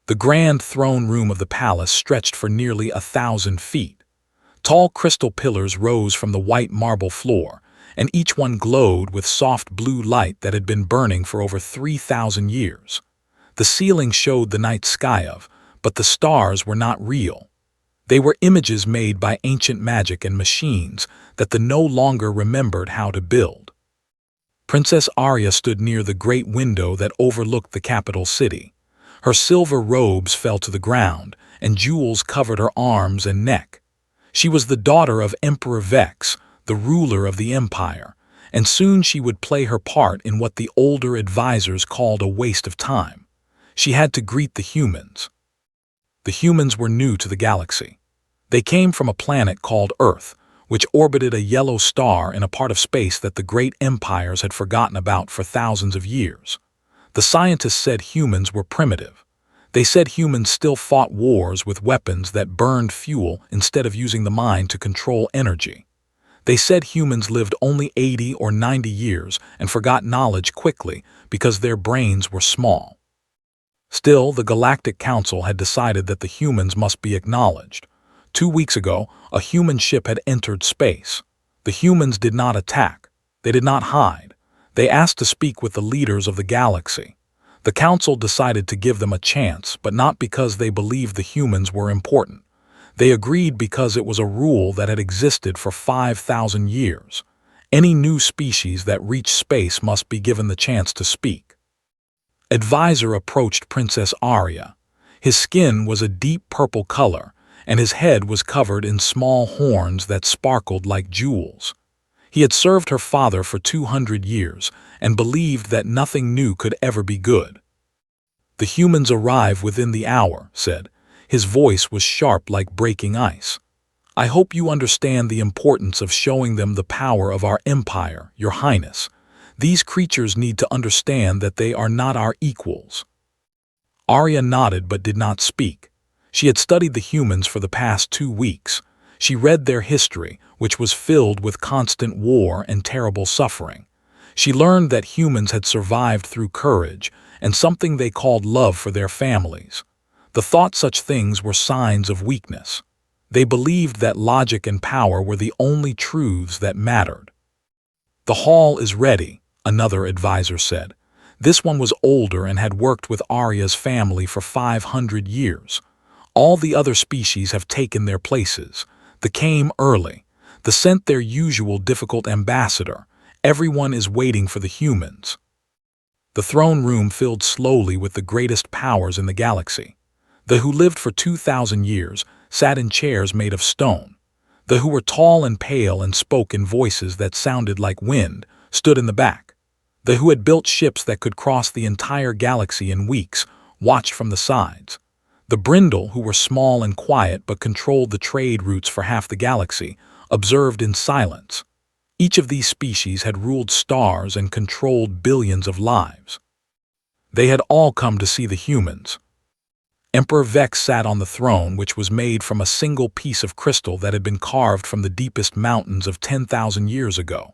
The grand throne room of the palace stretched for nearly 1,000 feet. Tall crystal pillars rose from the white marble floor, and each one glowed with soft blue light that had been burning for over 3,000 years. The ceiling showed the night sky but the stars were not real. They were images made by ancient magic and machines that the no longer remembered how to build. Princess Arya stood near the great window that overlooked the capital city. Her silver robes fell to the ground, and jewels covered her arms and neck. She was the daughter of Emperor Vex, the ruler of the empire, and soon she would play her part in what the older advisors called a waste of time. She had to greet the humans. The humans were new to the galaxy. They came from a planet called Earth, which orbited a yellow star in a part of space that the great empires had forgotten about for thousands of years. The scientists said humans were primitive. They said humans still fought wars with weapons that burned fuel instead of using the mind to control energy. They said humans lived only 80 or 90 years and forgot knowledge quickly because their brains were small. Still, the Galactic Council had decided that the humans must be acknowledged. 2 weeks ago, a human ship had entered space. The humans did not attack. They did not hide. They asked to speak with the leaders of the galaxy. The council decided to give them a chance, but not because they believed the humans were important. They agreed because it was a rule that had existed for 5,000 years. Any new species that reached space must be given the chance to speak. Advisor approached Princess Arya. His skin was a deep purple color, and his head was covered in small horns that sparkled like jewels. He had served her father for 200 years and believed that nothing new could ever be good. "The humans arrive within the hour," said. His voice was sharp like breaking ice. "I hope you understand the importance of showing them the power of our empire, Your Highness. These creatures need to understand that they are not our equals." Arya nodded but did not speak. She had studied the humans for the past 2 weeks. She read their history, which was filled with constant war and terrible suffering. She learned that humans had survived through courage and something they called love for their families. The thought such things were signs of weakness. They believed that logic and power were the only truths that mattered. "The hall is ready," another advisor said. This one was older and had worked with Arya's family for 500 years. "All the other species have taken their places. They came early. They sent their usual difficult ambassador. Everyone is waiting for the humans." The throne room filled slowly with the greatest powers in the galaxy. They who lived for 2,000 years sat in chairs made of stone. They who were tall and pale and spoke in voices that sounded like wind stood in the back. They who had built ships that could cross the entire galaxy in weeks watched from the sides. The Brindle, who were small and quiet but controlled the trade routes for half the galaxy, observed in silence. Each of these species had ruled stars and controlled billions of lives. They had all come to see the humans. Emperor Vex sat on the throne, which was made from a single piece of crystal that had been carved from the deepest mountains of 10,000 years ago.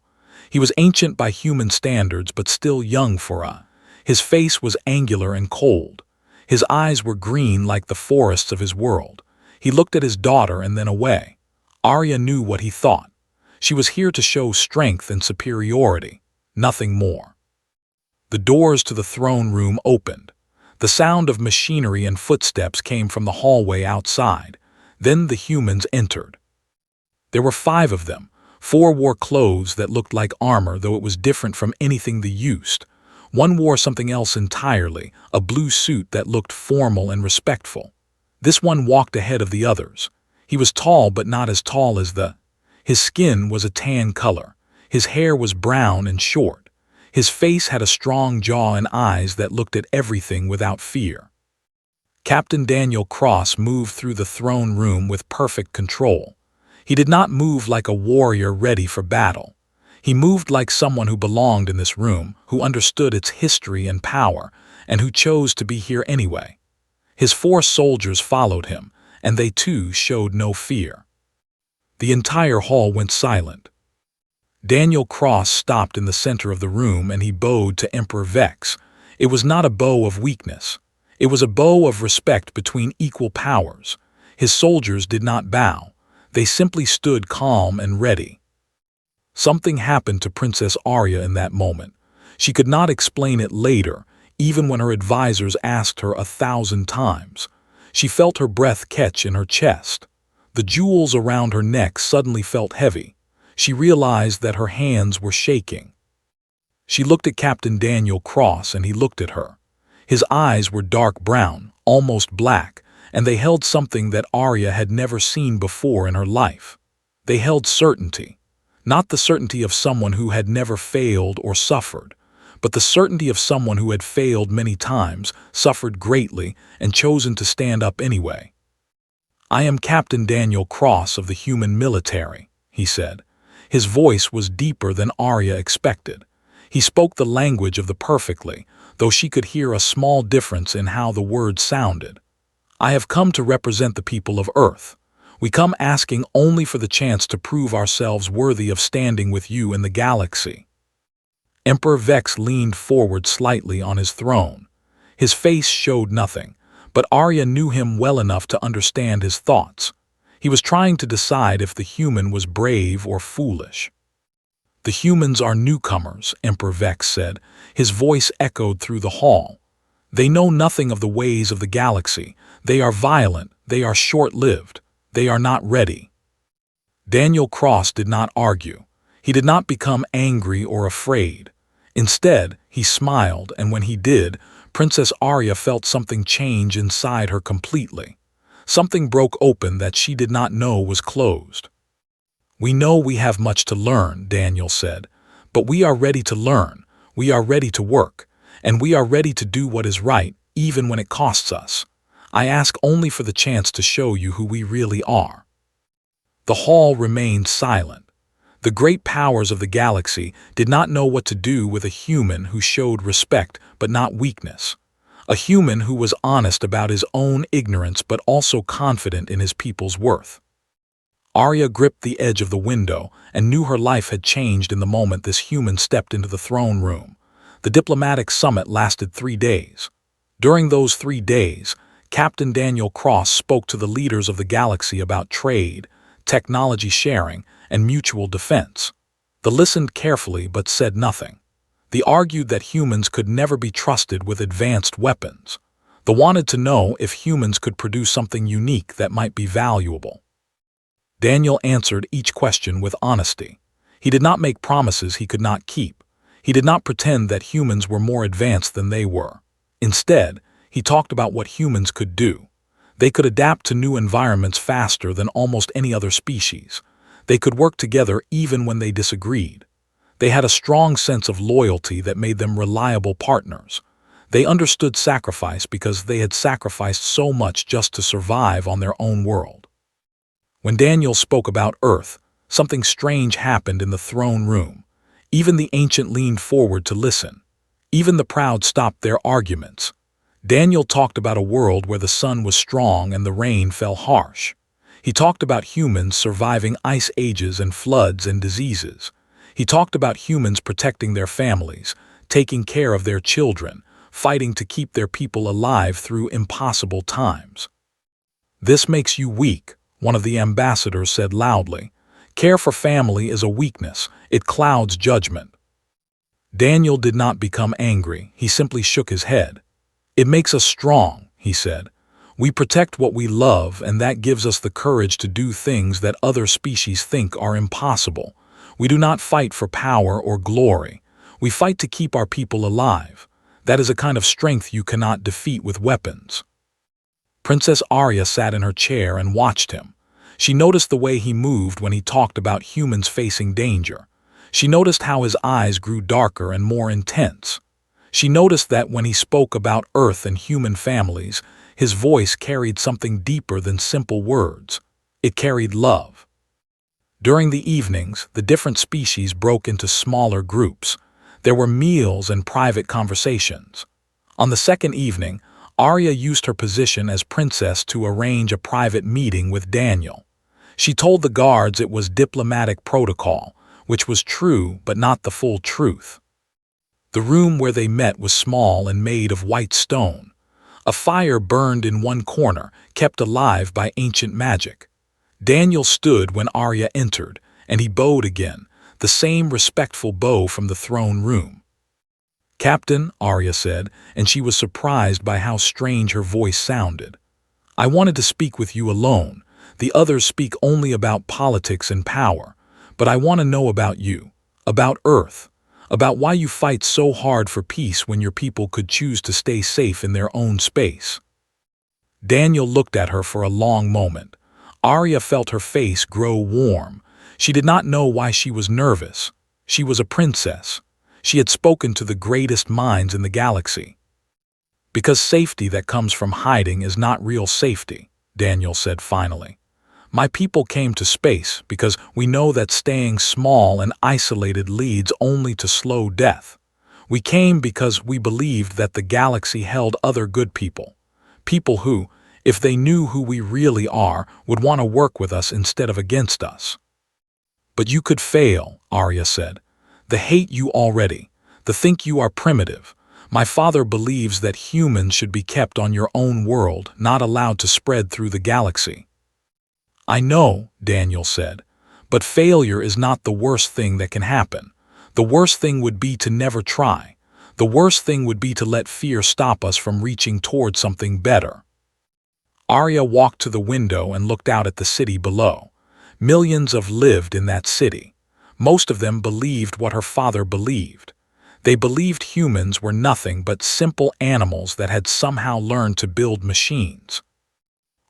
He was ancient by human standards but still young for a. His face was angular and cold. His eyes were green like the forests of his world. He looked at his daughter and then away. Arya knew what he thought. She was here to show strength and superiority, nothing more. The doors to the throne room opened. The sound of machinery and footsteps came from the hallway outside. Then the humans entered. There were 5 of them. 4 wore clothes that looked like armor, though it was different from anything they used. One wore something else entirely, a blue suit that looked formal and respectful. This one walked ahead of the others. He was tall but not as tall as the. His skin was a tan color. His hair was brown and short. His face had a strong jaw and eyes that looked at everything without fear. Captain Daniel Cross moved through the throne room with perfect control. He did not move like a warrior ready for battle. He moved like someone who belonged in this room, who understood its history and power, and who chose to be here anyway. His 4 soldiers followed him, and they too showed no fear. The entire hall went silent. Daniel Cross stopped in the center of the room and he bowed to Emperor Vex. It was not a bow of weakness. It was a bow of respect between equal powers. His soldiers did not bow. They simply stood calm and ready. Something happened to Princess Arya in that moment. She could not explain it later, even when her advisors asked her 1,000 times. She felt her breath catch in her chest. The jewels around her neck suddenly felt heavy. She realized that her hands were shaking. She looked at Captain Daniel Cross and he looked at her. His eyes were dark brown, almost black, and they held something that Arya had never seen before in her life. They held certainty. Not the certainty of someone who had never failed or suffered, but the certainty of someone who had failed many times, suffered greatly, and chosen to stand up anyway. "I am Captain Daniel Cross of the human military," he said. His voice was deeper than Arya expected. He spoke the language of the perfectly, though she could hear a small difference in how the words sounded. "I have come to represent the people of Earth. We come asking only for the chance to prove ourselves worthy of standing with you in the galaxy." Emperor Vex leaned forward slightly on his throne. His face showed nothing, but Arya knew him well enough to understand his thoughts. He was trying to decide if the human was brave or foolish. "The humans are newcomers," Emperor Vex said. His voice echoed through the hall. "They know nothing of the ways of the galaxy. They are violent, they are short-lived, they are not ready." Daniel Cross did not argue. He did not become angry or afraid. Instead, he smiled, and when he did, Princess Arya felt something change inside her completely. Something broke open that she did not know was closed. "We know we have much to learn," Daniel said, "but we are ready to learn, we are ready to work, and we are ready to do what is right, even when it costs us. I ask only for the chance to show you who we really are." The hall remained silent. The great powers of the galaxy did not know what to do with a human who showed respect but not weakness. A human who was honest about his own ignorance but also confident in his people's worth. Arya gripped the edge of the window and knew her life had changed in the moment this human stepped into the throne room. The diplomatic summit lasted 3 days. During those 3 days, Captain Daniel Cross spoke to the leaders of the galaxy about trade, technology sharing, and mutual defense. They listened carefully but said nothing. They argued that humans could never be trusted with advanced weapons. They wanted to know if humans could produce something unique that might be valuable. Daniel answered each question with honesty. He did not make promises he could not keep. He did not pretend that humans were more advanced than they were. Instead, he talked about what humans could do. They could adapt to new environments faster than almost any other species. They could work together even when they disagreed. They had a strong sense of loyalty that made them reliable partners. They understood sacrifice because they had sacrificed so much just to survive on their own world. When Daniel spoke about Earth, something strange happened in the throne room. Even the ancient leaned forward to listen. Even the proud stopped their arguments. Daniel talked about a world where the sun was strong and the rain fell harsh. He talked about humans surviving ice ages and floods and diseases. He talked about humans protecting their families, taking care of their children, fighting to keep their people alive through impossible times. "This makes you weak," one of the ambassadors said loudly. "Care for family is a weakness. It clouds judgment." Daniel did not become angry. He simply shook his head. "It makes us strong," he said. "We protect what we love, and that gives us the courage to do things that other species think are impossible. We do not fight for power or glory. We fight to keep our people alive. That is a kind of strength you cannot defeat with weapons." Princess Arya sat in her chair and watched him. She noticed the way he moved when he talked about humans facing danger. She noticed how his eyes grew darker and more intense. She noticed that when he spoke about Earth and human families, his voice carried something deeper than simple words. It carried love. During the evenings, the different species broke into smaller groups. There were meals and private conversations. On the second evening, Arya used her position as princess to arrange a private meeting with Daniel. She told the guards it was diplomatic protocol, which was true but not the full truth. The room where they met was small and made of white stone. A fire burned in one corner, kept alive by ancient magic. Daniel stood when Arya entered, and he bowed again, the same respectful bow from the throne room. "Captain," Arya said, and she was surprised by how strange her voice sounded. "I wanted to speak with you alone. The others speak only about politics and power. But I want to know about you, about Earth, about why you fight so hard for peace when your people could choose to stay safe in their own space." Daniel looked at her for a long moment. Arya felt her face grow warm. She did not know why she was nervous. She was a princess. She had spoken to the greatest minds in the galaxy. "Because safety that comes from hiding is not real safety," Daniel said finally. "My people came to space because we know that staying small and isolated leads only to slow death. We came because we believed that the galaxy held other good people. People who, if they knew who we really are, would want to work with us instead of against us." "But you could fail," Arya said. "The hate you already, the think you are primitive. My father believes that humans should be kept on your own world, not allowed to spread through the galaxy." "I know," Daniel said, "but failure is not the worst thing that can happen. The worst thing would be to never try. The worst thing would be to let fear stop us from reaching toward something better." Arya walked to the window and looked out at the city below. Millions lived in that city. Most of them believed what her father believed. They believed humans were nothing but simple animals that had somehow learned to build machines.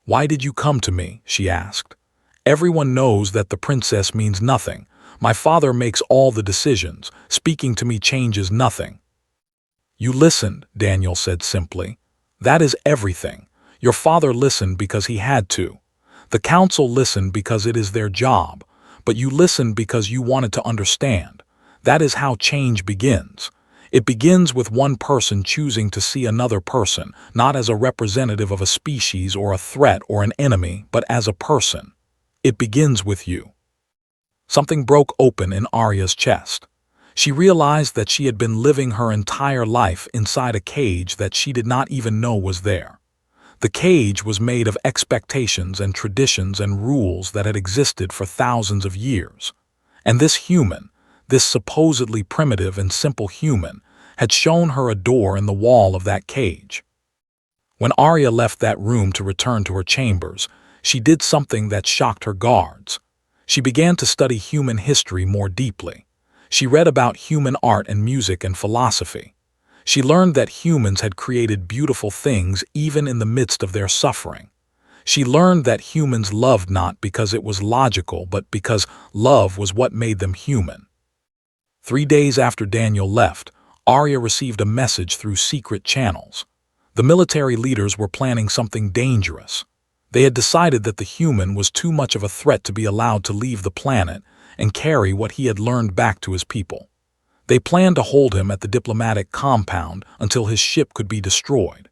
"Why did you come to me?" she asked. "Everyone knows that the princess means nothing. My father makes all the decisions. Speaking to me changes nothing." "You listened," Daniel said simply. "That is everything. Your father listened because he had to. The council listened because it is their job. But you listened because you wanted to understand. That is how change begins. It begins with one person choosing to see another person, not as a representative of a species or a threat or an enemy, but as a person. It begins with you." Something broke open in Arya's chest. She realized that she had been living her entire life inside a cage that she did not even know was there. The cage was made of expectations and traditions and rules that had existed for thousands of years. And this human, this supposedly primitive and simple human, had shown her a door in the wall of that cage. When Arya left that room to return to her chambers, she did something that shocked her guards. She began to study human history more deeply. She read about human art and music and philosophy. She learned that humans had created beautiful things even in the midst of their suffering. She learned that humans loved not because it was logical, but because love was what made them human. 3 days after Daniel left, Arya received a message through secret channels. The military leaders were planning something dangerous. They had decided that the human was too much of a threat to be allowed to leave the planet and carry what he had learned back to his people. They planned to hold him at the diplomatic compound until his ship could be destroyed.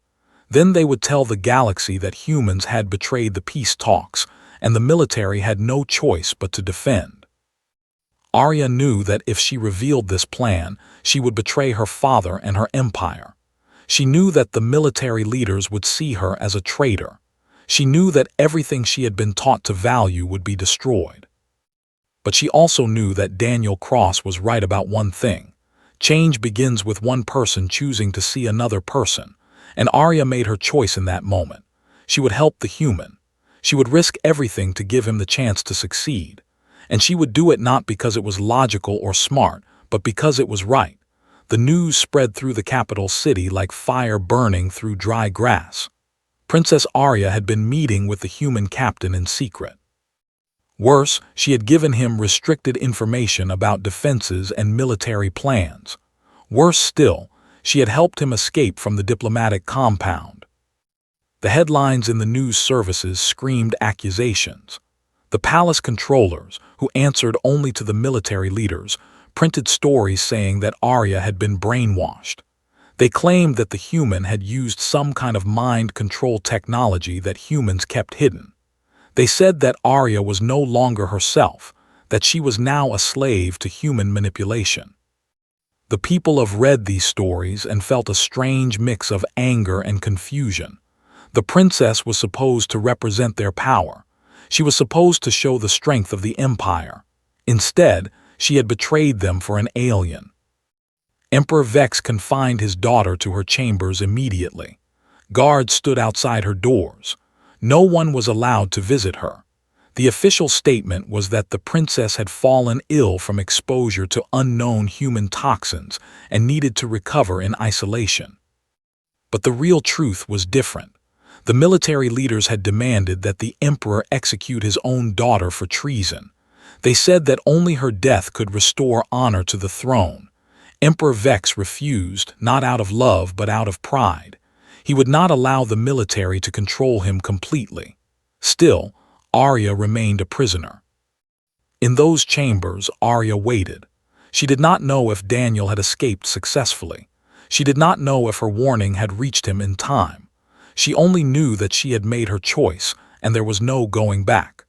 Then they would tell the galaxy that humans had betrayed the peace talks, and the military had no choice but to defend. Arya knew that if she revealed this plan, she would betray her father and her empire. She knew that the military leaders would see her as a traitor. She knew that everything she had been taught to value would be destroyed. But she also knew that Daniel Cross was right about one thing. Change begins with one person choosing to see another person, and Arya made her choice in that moment. She would help the human. She would risk everything to give him the chance to succeed. And she would do it not because it was logical or smart, but because it was right. The news spread through the capital city like fire burning through dry grass. Princess Arya had been meeting with the human captain in secret. Worse, she had given him restricted information about defenses and military plans. Worse still, she had helped him escape from the diplomatic compound. The headlines in the news services screamed accusations. The palace controllers, who answered only to the military leaders, printed stories saying that Arya had been brainwashed. They claimed that the human had used some kind of mind control technology that humans kept hidden. They said that Arya was no longer herself, that she was now a slave to human manipulation. The people have read these stories and felt a strange mix of anger and confusion. The princess was supposed to represent their power. She was supposed to show the strength of the empire. Instead, she had betrayed them for an alien. Emperor Vex confined his daughter to her chambers immediately. Guards stood outside her doors. No one was allowed to visit her. The official statement was that the princess had fallen ill from exposure to unknown human toxins and needed to recover in isolation. But the real truth was different. The military leaders had demanded that the emperor execute his own daughter for treason. They said that only her death could restore honor to the throne. Emperor Vex refused, not out of love but out of pride. He would not allow the military to control him completely. Still, Arya remained a prisoner. In those chambers, Arya waited. She did not know if Daniel had escaped successfully. She did not know if her warning had reached him in time. She only knew that she had made her choice, and there was no going back.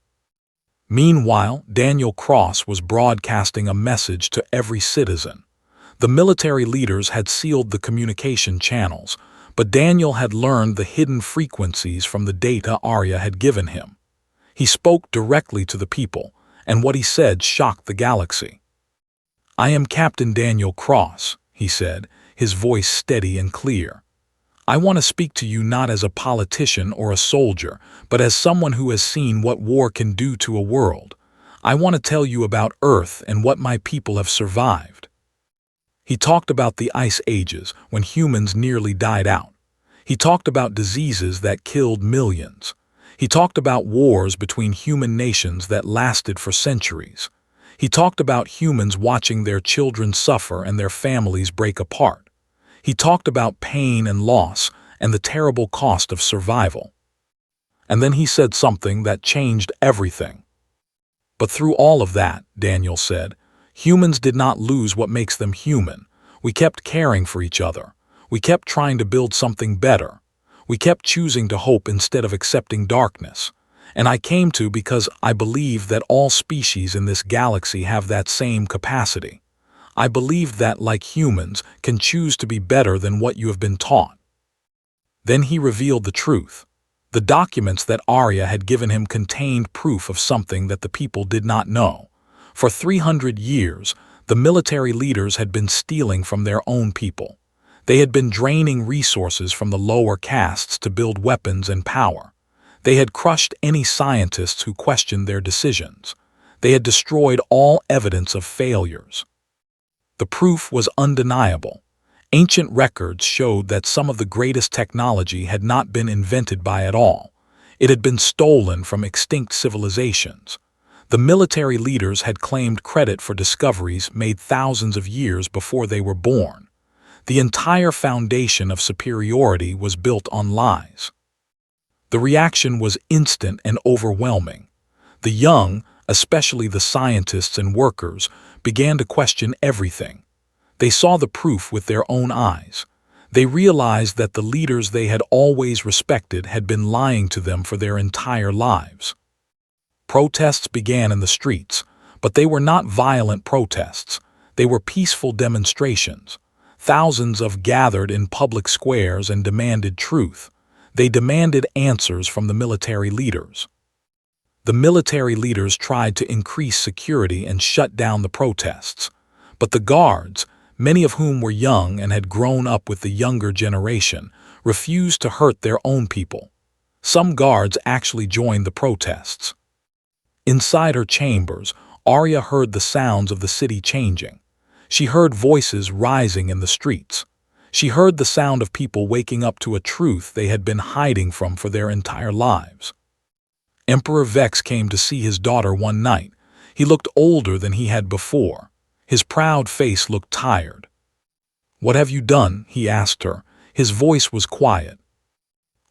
Meanwhile, Daniel Cross was broadcasting a message to every citizen. The military leaders had sealed the communication channels, but Daniel had learned the hidden frequencies from the data Arya had given him. He spoke directly to the people, and what he said shocked the galaxy. "I am Captain Daniel Cross," he said, his voice steady and clear. "I want to speak to you not as a politician or a soldier, but as someone who has seen what war can do to a world. I want to tell you about Earth and what my people have survived." He talked about the ice ages, when humans nearly died out. He talked about diseases that killed millions. He talked about wars between human nations that lasted for centuries. He talked about humans watching their children suffer and their families break apart. He talked about pain and loss and the terrible cost of survival. And then he said something that changed everything. "But through all of that," Daniel said, "humans did not lose what makes them human. We kept caring for each other. We kept trying to build something better. We kept choosing to hope instead of accepting darkness. And I came to because I believe that all species in this galaxy have that same capacity. I believe that, like humans, can choose to be better than what you have been taught." Then he revealed the truth. The documents that Arya had given him contained proof of something that the people did not know. For 300 years, the military leaders had been stealing from their own people. They had been draining resources from the lower castes to build weapons and power. They had crushed any scientists who questioned their decisions. They had destroyed all evidence of failures. The proof was undeniable. Ancient records showed that some of the greatest technology had not been invented by it all. It had been stolen from extinct civilizations. The military leaders had claimed credit for discoveries made thousands of years before they were born. The entire foundation of superiority was built on lies. The reaction was instant and overwhelming. The young, especially the scientists and workers, began to question everything. They saw the proof with their own eyes. They realized that the leaders they had always respected had been lying to them for their entire lives. Protests began in the streets, but they were not violent protests. They were peaceful demonstrations. Thousands of gathered in public squares and demanded truth. They demanded answers from the military leaders. The military leaders tried to increase security and shut down the protests. But the guards, many of whom were young and had grown up with the younger generation, refused to hurt their own people. Some guards actually joined the protests. Inside her chambers, Arya heard the sounds of the city changing. She heard voices rising in the streets. She heard the sound of people waking up to a truth they had been hiding from for their entire lives. Emperor Vex came to see his daughter one night. He looked older than he had before. His proud face looked tired. "What have you done?" he asked her. His voice was quiet.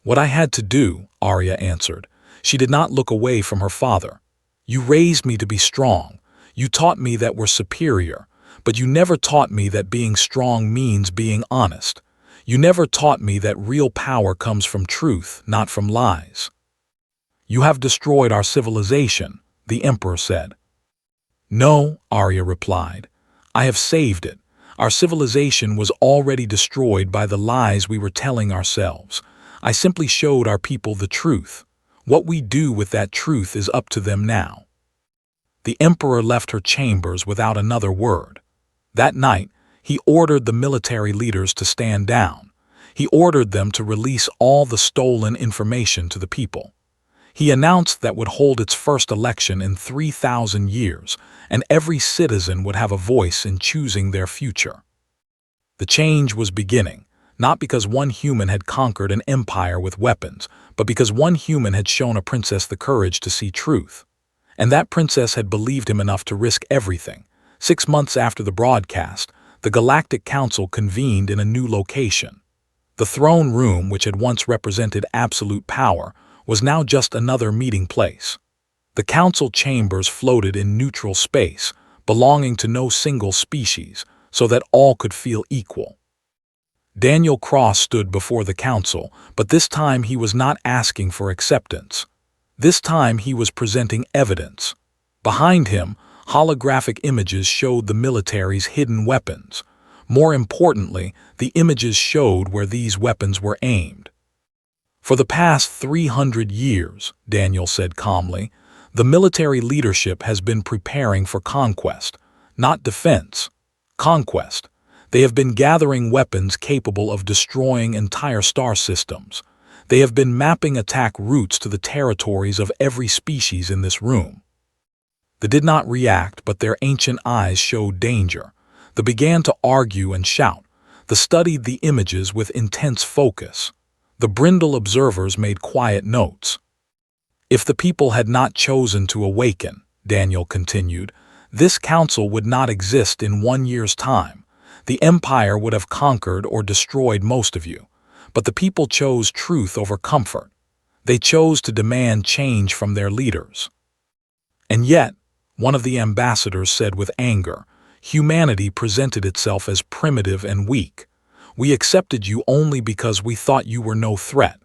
"What I had to do," Arya answered. She did not look away from her father. "You raised me to be strong. You taught me that we're superior. But you never taught me that being strong means being honest. You never taught me that real power comes from truth, not from lies." "You have destroyed our civilization," the emperor said. "No," Arya replied. "I have saved it. Our civilization was already destroyed by the lies we were telling ourselves. I simply showed our people the truth. What we do with that truth is up to them now." The emperor left her chambers without another word. That night, he ordered the military leaders to stand down. He ordered them to release all the stolen information to the people. He announced that would hold its first election in 3,000 years, and every citizen would have a voice in choosing their future. The change was beginning, not because one human had conquered an empire with weapons, but because one human had shown a princess the courage to see truth. And that princess had believed him enough to risk everything. 6 months after the broadcast, the Galactic Council convened in a new location. The throne room, which had once represented absolute power, was now just another meeting place. The council chambers floated in neutral space, belonging to no single species, so that all could feel equal. Daniel Cross stood before the council, but this time he was not asking for acceptance. This time he was presenting evidence. Behind him, holographic images showed the military's hidden weapons. More importantly, the images showed where these weapons were aimed. "For the past 300 years," Daniel said calmly, "the military leadership has been preparing for conquest, not defense. Conquest. They have been gathering weapons capable of destroying entire star systems. They have been mapping attack routes to the territories of every species in this room." They did not react, but their ancient eyes showed danger. They began to argue and shout. They studied the images with intense focus. The brindle observers made quiet notes. "If the people had not chosen to awaken," Daniel continued, "this council would not exist in 1 year's time. The empire would have conquered or destroyed most of you. But the people chose truth over comfort. They chose to demand change from their leaders." And yet, one of the ambassadors said with anger, "Humanity presented itself as primitive and weak. We accepted you only because we thought you were no threat.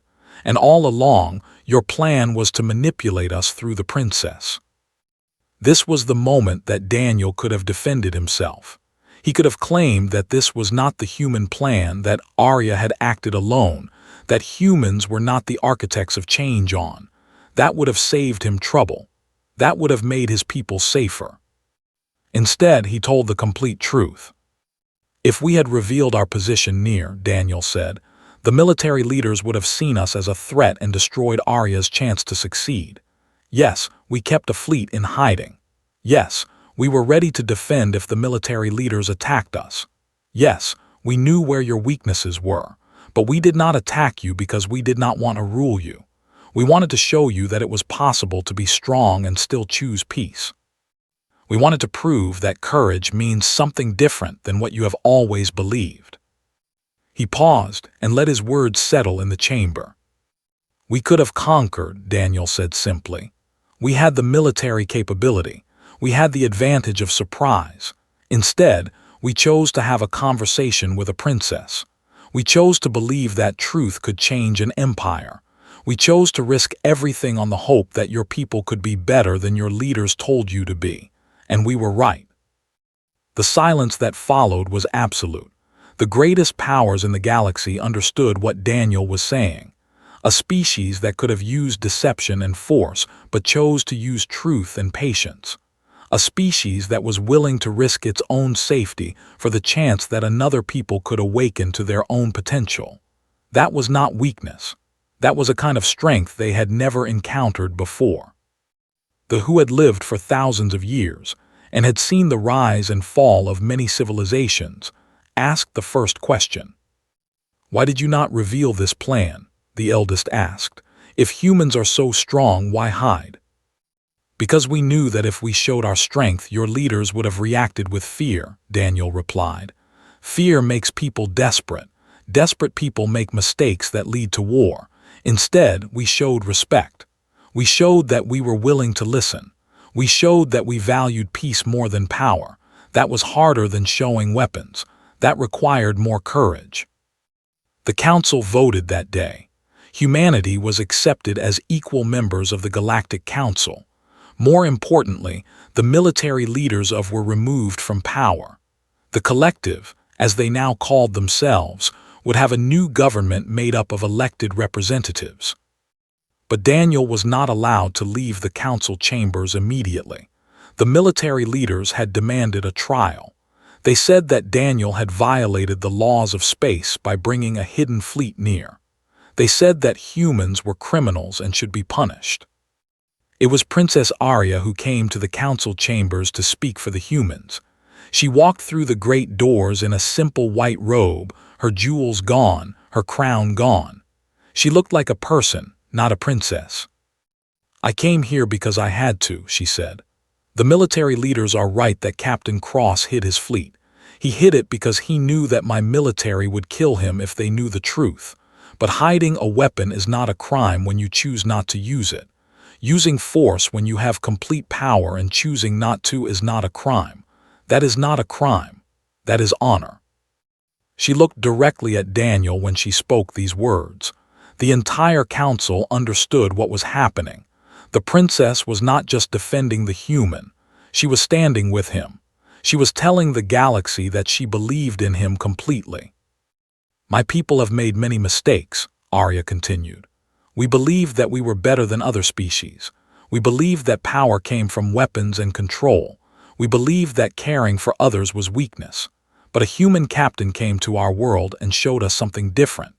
And all along, your plan was to manipulate us through the princess." This was the moment that Daniel could have defended himself. He could have claimed that this was not the human plan, that Arya had acted alone, that humans were not the architects of change on. That would have saved him trouble. That would have made his people safer. Instead, he told the complete truth. "If we had revealed our position near," Daniel said, "the military leaders would have seen us as a threat and destroyed Arya's chance to succeed. Yes, we kept a fleet in hiding. Yes, we were ready to defend if the military leaders attacked us. Yes, we knew where your weaknesses were, but we did not attack you because we did not want to rule you. We wanted to show you that it was possible to be strong and still choose peace. We wanted to prove that courage means something different than what you have always believed." He paused and let his words settle in the chamber. "We could have conquered," Daniel said simply. "We had the military capability. We had the advantage of surprise. Instead, we chose to have a conversation with a princess. We chose to believe that truth could change an empire. We chose to risk everything on the hope that your people could be better than your leaders told you to be. And we were right." The silence that followed was absolute. The greatest powers in the galaxy understood what Daniel was saying. A species that could have used deception and force, but chose to use truth and patience. A species that was willing to risk its own safety for the chance that another people could awaken to their own potential. That was not weakness. That was a kind of strength they had never encountered before. The who had lived for thousands of years and had seen the rise and fall of many civilizations asked the first question. "Why did you not reveal this plan?" the eldest asked. "If humans are so strong, why hide?" "Because we knew that if we showed our strength, your leaders would have reacted with fear," Daniel replied. "Fear makes people desperate. Desperate people make mistakes that lead to war. Instead, we showed respect. We showed that we were willing to listen. We showed that we valued peace more than power. That was harder than showing weapons. That required more courage." The council voted that day. Humanity was accepted as equal members of the Galactic Council. More importantly, the military leaders were removed from power. The collective, as they now called themselves, would have a new government made up of elected representatives. But Daniel was not allowed to leave the council chambers immediately. The military leaders had demanded a trial. They said that Daniel had violated the laws of space by bringing a hidden fleet near. They said that humans were criminals and should be punished. It was Princess Arya who came to the council chambers to speak for the humans. She walked through the great doors in a simple white robe, her jewels gone, her crown gone. She looked like a person, not a princess. "I came here because I had to," she said. "The military leaders are right that Captain Cross hid his fleet. He hid it because he knew that my military would kill him if they knew the truth. But hiding a weapon is not a crime when you choose not to use it. Using force when you have complete power and choosing not to is not a crime. That is not a crime. That is honor." She looked directly at Daniel when she spoke these words. The entire council understood what was happening. The princess was not just defending the human. She was standing with him. She was telling the galaxy that she believed in him completely. "My people have made many mistakes," Arya continued. "We believed that we were better than other species. We believed that power came from weapons and control. We believed that caring for others was weakness. But a human captain came to our world and showed us something different.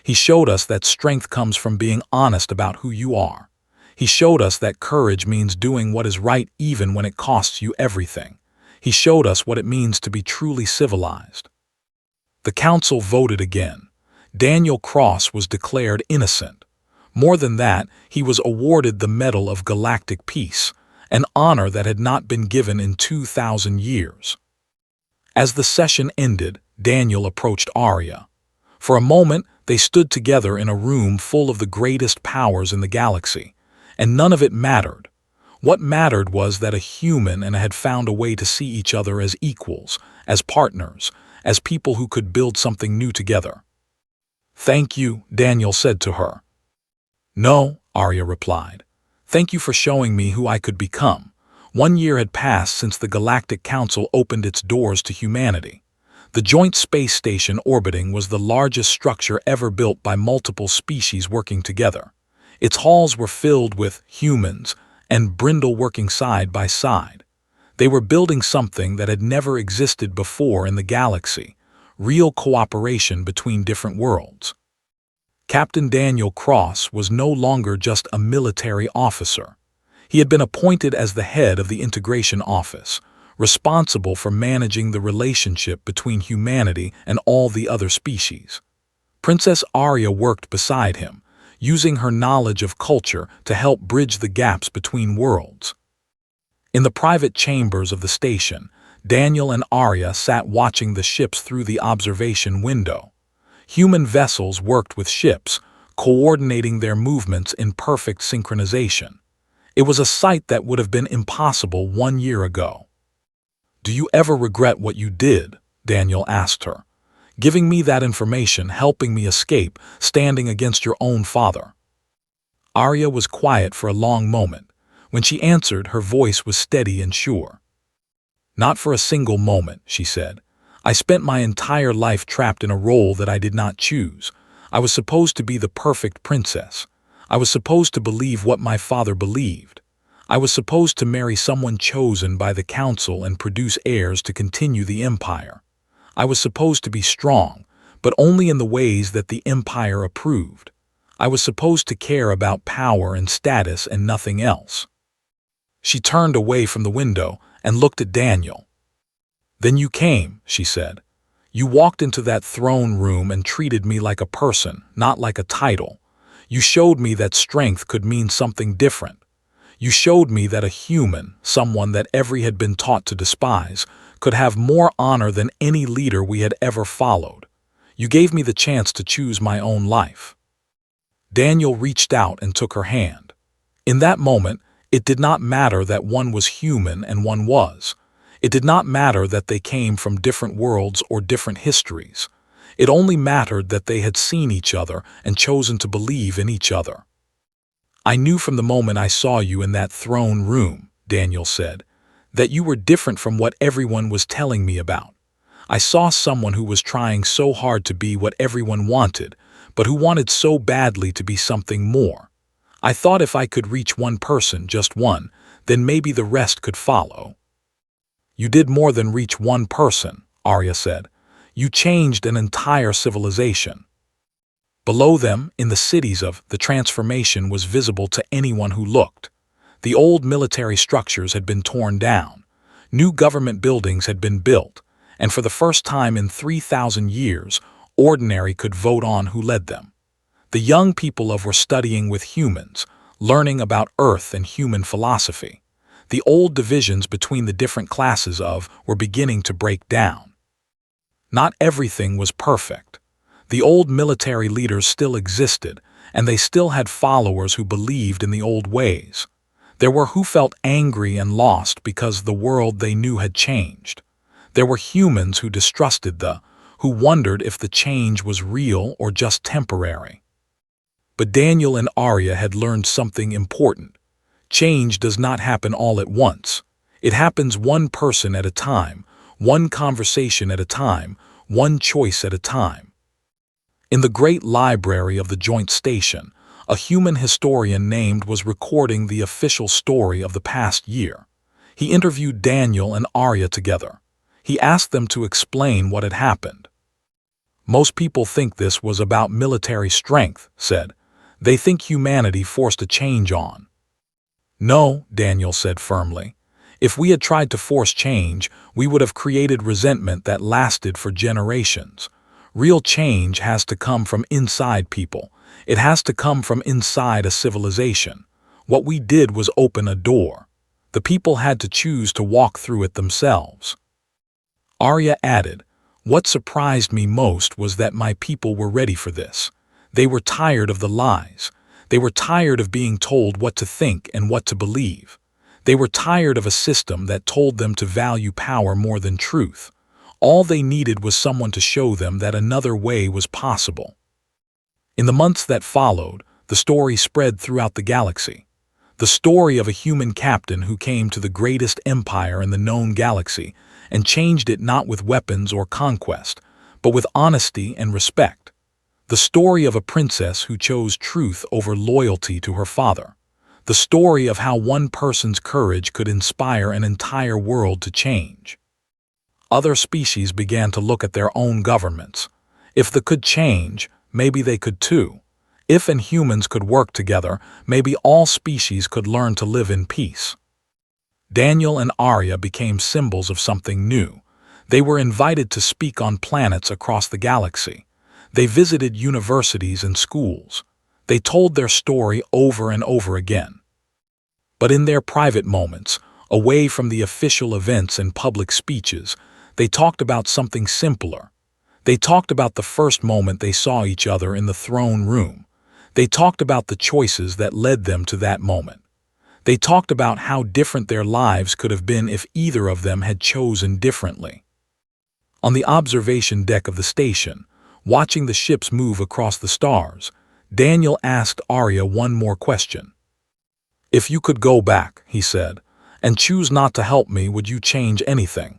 He showed us that strength comes from being honest about who you are. He showed us that courage means doing what is right even when it costs you everything. He showed us what it means to be truly civilized." The council voted again. Daniel Cross was declared innocent. More than that, he was awarded the Medal of Galactic Peace, an honor that had not been given in 2,000 years. As the session ended, Daniel approached Arya. For a moment, they stood together in a room full of the greatest powers in the galaxy, and none of it mattered. What mattered was that a human and had found a way to see each other as equals, as partners, as people who could build something new together. "Thank you," Daniel said to her. "No," Arya replied. "Thank you for showing me who I could become." 1 year had passed since the Galactic Council opened its doors to humanity. The joint space station orbiting was the largest structure ever built by multiple species working together. Its halls were filled with humans and Brindle working side by side. They were building something that had never existed before in the galaxy, real cooperation between different worlds. Captain Daniel Cross was no longer just a military officer. He had been appointed as the head of the Integration Office, responsible for managing the relationship between humanity and all the other species. Princess Arya worked beside him, using her knowledge of culture to help bridge the gaps between worlds. In the private chambers of the station, Daniel and Arya sat watching the ships through the observation window. Human vessels worked with ships, coordinating their movements in perfect synchronization. It was a sight that would have been impossible 1 year ago. "Do you ever regret what you did?" Daniel asked her. "Giving me that information, helping me escape, standing against your own father." Arya was quiet for a long moment. When she answered, her voice was steady and sure. "Not for a single moment," she said. "I spent my entire life trapped in a role that I did not choose. I was supposed to be the perfect princess. I was supposed to believe what my father believed. I was supposed to marry someone chosen by the council and produce heirs to continue the empire. I was supposed to be strong, but only in the ways that the empire approved. I was supposed to care about power and status and nothing else." She turned away from the window and looked at Daniel. "Then you came," she said. "You walked into that throne room and treated me like a person, not like a title. You showed me that strength could mean something different. You showed me that a human, someone that every had been taught to despise, could have more honor than any leader we had ever followed. You gave me the chance to choose my own life." Daniel reached out and took her hand. In that moment, it did not matter that one was human and one was. It did not matter that they came from different worlds or different histories. It only mattered that they had seen each other and chosen to believe in each other. "I knew from the moment I saw you in that throne room," Daniel said, "that you were different from what everyone was telling me about. I saw someone who was trying so hard to be what everyone wanted, but who wanted so badly to be something more. I thought if I could reach one person, just one, then maybe the rest could follow." "You did more than reach one person," Arya said. "You changed an entire civilization." Below them, in the cities of the transformation was visible to anyone who looked. The old military structures had been torn down. New government buildings had been built, and for the first time in 3,000 years, ordinary could vote on who led them. The young people were studying with humans, learning about Earth and human philosophy. The old divisions between the different classes were beginning to break down. Not everything was perfect. The old military leaders still existed, and they still had followers who believed in the old ways. There were who felt angry and lost because the world they knew had changed. There were humans who distrusted who wondered if the change was real or just temporary. But Daniel and Arya had learned something important. Change does not happen all at once. It happens one person at a time, one conversation at a time, one choice at a time. In the great library of the joint station, a human historian named was recording the official story of the past year. He interviewed Daniel and Arya together. He asked them to explain what had happened. "Most people think this was about military strength," said. "They think humanity forced a change on." "No," Daniel said firmly. "If we had tried to force change, we would have created resentment that lasted for generations. Real change has to come from inside people. It has to come from inside a civilization. What we did was open a door. The people had to choose to walk through it themselves." Arya added, "What surprised me most was that my people were ready for this. They were tired of the lies. They were tired of being told what to think and what to believe. They were tired of a system that told them to value power more than truth. All they needed was someone to show them that another way was possible." In the months that followed, the story spread throughout the galaxy. The story of a human captain who came to the greatest empire in the known galaxy and changed it not with weapons or conquest, but with honesty and respect. The story of a princess who chose truth over loyalty to her father. The story of how one person's courage could inspire an entire world to change. Other species began to look at their own governments. If they could change, maybe they could too. If humans could work together, maybe all species could learn to live in peace. Daniel and Arya became symbols of something new. They were invited to speak on planets across the galaxy. They visited universities and schools. They told their story over and over again. But in their private moments, away from the official events and public speeches, they talked about something simpler. They talked about the first moment they saw each other in the throne room. They talked about the choices that led them to that moment. They talked about how different their lives could have been if either of them had chosen differently. On the observation deck of the station, watching the ships move across the stars, Daniel asked Arya one more question. "If you could go back," he said, "and choose not to help me, would you change anything?"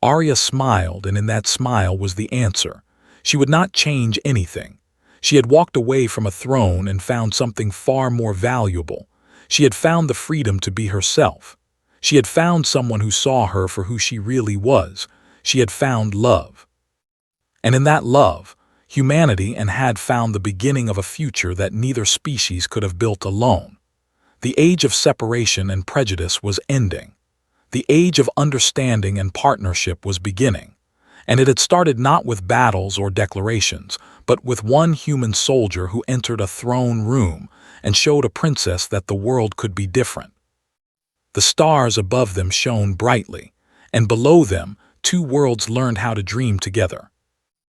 Arya smiled, and in that smile was the answer. She would not change anything. She had walked away from a throne and found something far more valuable. She had found the freedom to be herself. She had found someone who saw her for who she really was. She had found love. And in that love, humanity had found the beginning of a future that neither species could have built alone. The age of separation and prejudice was ending. The age of understanding and partnership was beginning. And it had started not with battles or declarations, but with one human soldier who entered a throne room and showed a princess that the world could be different. The stars above them shone brightly, and below them, two worlds learned how to dream together.